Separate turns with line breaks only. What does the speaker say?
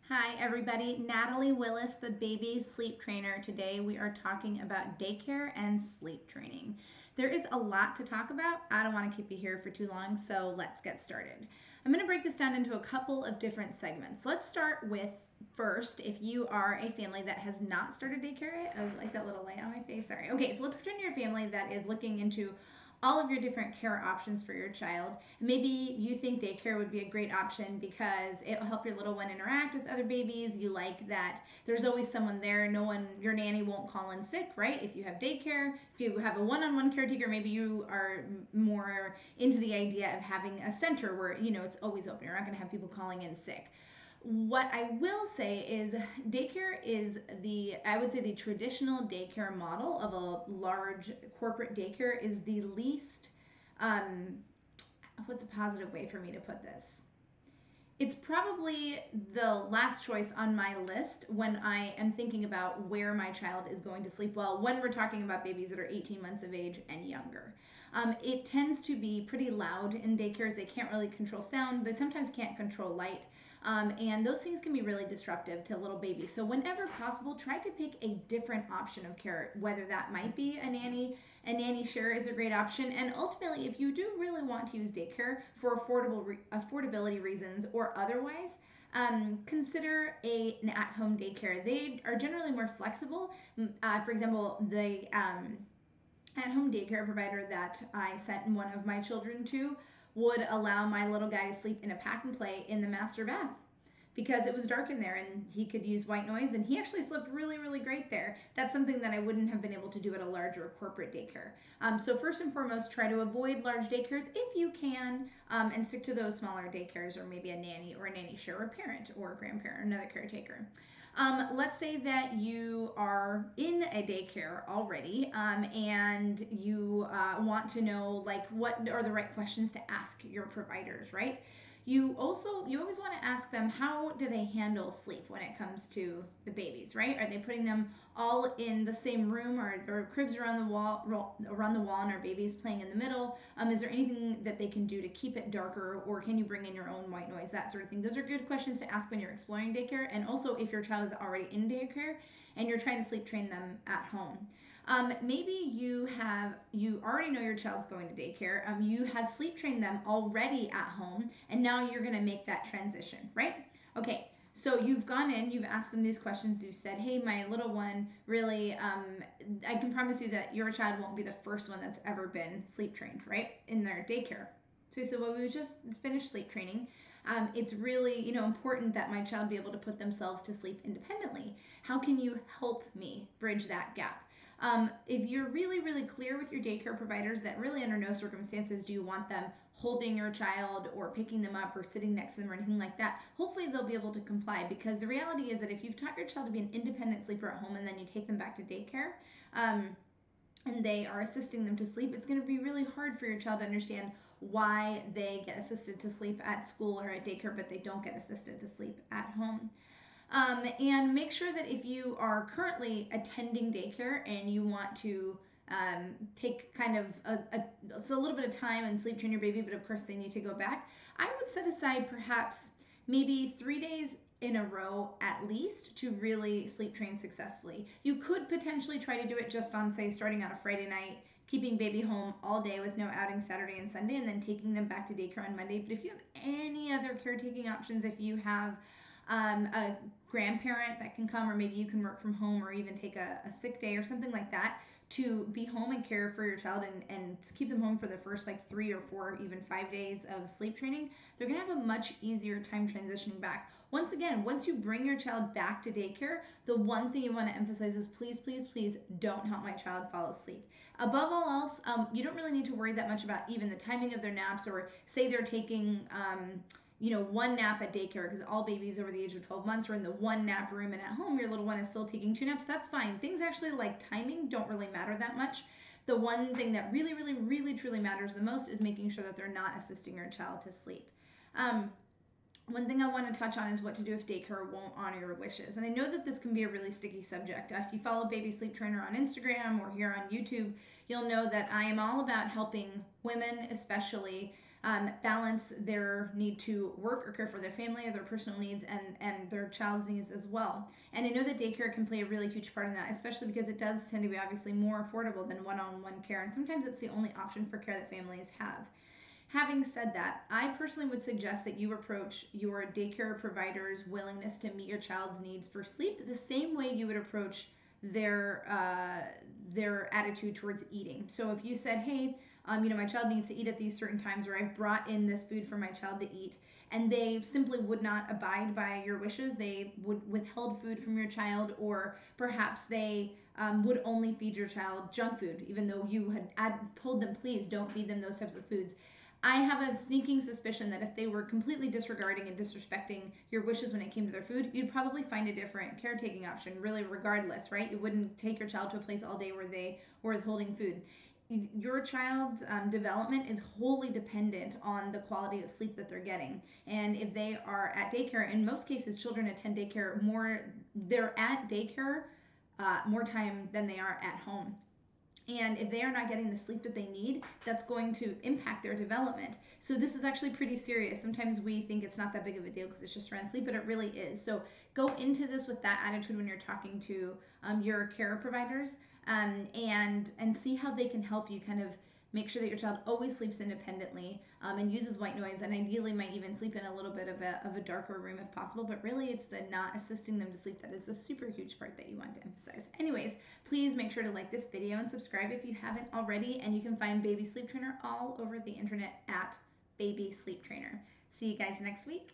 Hi everybody, Natalie Willis, the baby sleep trainer. Today we are talking about daycare and sleep training. There is a lot to talk about. I don't want to keep you here for too long, so let's get started. I'm going to break this down into a couple of different segments. Let's start with first, if you are a family that has not started daycare yet. I like that little light on my face, sorry. Okay, so let's pretend you're a family that is looking into all of your different care options for your child. Maybe you think daycare would be a great option because it will help your little one interact with other babies. You like that there's always someone there. No one, your nanny won't call in sick, right? If you have daycare, if you have a one-on-one caretaker, maybe you are more into the idea of having a center where, it's always open. You're not going to have people calling in sick. What I will say is daycare is I would say the traditional daycare model of a large corporate daycare is the least, what's a positive way for me to put this? It's probably the last choice on my list when I am thinking about where my child is going to sleep well when we're talking about babies that are 18 months of age and younger. It tends to be pretty loud in daycares. They can't really control sound. They sometimes can't control light. And those things can be really disruptive to little babies. So whenever possible, try to pick a different option of care, whether that might be a nanny. A nanny share is a great option. And ultimately, if you do really want to use daycare for affordability reasons or otherwise, consider an at-home daycare. They are generally more flexible. For example, the at-home daycare provider that I sent one of my children to would allow my little guy to sleep in a pack and play in the master bath because it was dark in there and he could use white noise, and he actually slept really, really great there. That's something that I wouldn't have been able to do at a larger corporate daycare. So first and foremost, try to avoid large daycares if you can, and stick to those smaller daycares, or maybe a nanny or a nanny share, or a parent or a grandparent, or another caretaker. Let's say that you are in a daycare already, and you want to know like what are the right questions to ask your providers, right? You always want to ask them, how do they handle sleep when it comes to the babies, right? Are they putting them all in the same room, or their cribs around the wall, and our babies playing in the middle? Is there anything that they can do to keep it darker, or can you bring in your own white noise, that sort of thing? Those are good questions to ask when you're exploring daycare, and also if your child is already in daycare and you're trying to sleep train them at home. Maybe you already know your child's going to daycare. You have sleep trained them already at home, and now you're going to make that transition, right? Okay. So you've gone in, you've asked them these questions. You said, hey, my little one, really, I can promise you that your child won't be the first one that's ever been sleep trained, right, in their daycare. So you said, well, we just finished sleep training. It's really, important that my child be able to put themselves to sleep independently. How can you help me bridge that gap? If you're really, really clear with your daycare providers that really under no circumstances do you want them holding your child or picking them up or sitting next to them or anything like that, hopefully they'll be able to comply, because the reality is that if you've taught your child to be an independent sleeper at home and then you take them back to daycare, and they are assisting them to sleep, it's going to be really hard for your child to understand why they get assisted to sleep at school or at daycare, but they don't get assisted to sleep at home. And make sure that if you are currently attending daycare and you want to take kind of a little bit of time and sleep train your baby, but of course they need to go back, I would set aside perhaps maybe 3 days in a row at least to really sleep train successfully. You could potentially try to do it just on, say, starting on a Friday night, keeping baby home all day with no outing Saturday and Sunday, and then taking them back to daycare on Monday. But if you have any other caretaking options, if you have a grandparent that can come, or maybe you can work from home, or even take a sick day or something like that to be home and care for your child and keep them home for the first like 3 or 4, even 5 days of sleep training, they're going to have a much easier time transitioning back. Once again, once you bring your child back to daycare, the one thing you want to emphasize is please, please, please don't help my child fall asleep. Above all else, you don't really need to worry that much about even the timing of their naps, or say they're taking one nap at daycare, because all babies over the age of 12 months are in the one nap room, and at home your little one is still taking 2 naps. That's fine. Things actually like timing don't really matter that much. The one thing that really, really, really, truly matters the most is making sure that they're not assisting your child to sleep. One thing I want to touch on is what to do if daycare won't honor your wishes. And I know that this can be a really sticky subject. If you follow Baby Sleep Trainer on Instagram or here on YouTube, you'll know that I am all about helping women, especially balance their need to work or care for their family or their personal needs and their child's needs as well. And I know that daycare can play a really huge part in that, especially because it does tend to be obviously more affordable than one-on-one care, and sometimes it's the only option for care that families have. Having said that, I personally would suggest that you approach your daycare provider's willingness to meet your child's needs for sleep the same way you would approach their attitude towards eating. So if you said, hey, my child needs to eat at these certain times, or I've brought in this food for my child to eat, and they simply would not abide by your wishes, they would withheld food from your child, or perhaps they would only feed your child junk food, even though you had told them, please don't feed them those types of foods. I have a sneaking suspicion that if they were completely disregarding and disrespecting your wishes when it came to their food, you'd probably find a different caretaking option, really, regardless, right? You wouldn't take your child to a place all day where they were withholding food. Your child's development is wholly dependent on the quality of sleep that they're getting. And if they are at daycare, in most cases, children attend daycare they're at daycare more time than they are at home. And if they are not getting the sleep that they need, that's going to impact their development. So this is actually pretty serious. Sometimes we think it's not that big of a deal because it's just around sleep, but it really is. So go into this with that attitude when you're talking to your care providers, and see how they can help you kind of make sure that your child always sleeps independently, and uses white noise, and ideally might even sleep in a little bit of a darker room if possible. But really, it's the not assisting them to sleep that is the super huge part that you want to emphasize. Anyways, please make sure to like this video and subscribe if you haven't already. And you can find Baby Sleep Trainer all over the internet at Baby Sleep Trainer. See you guys next week.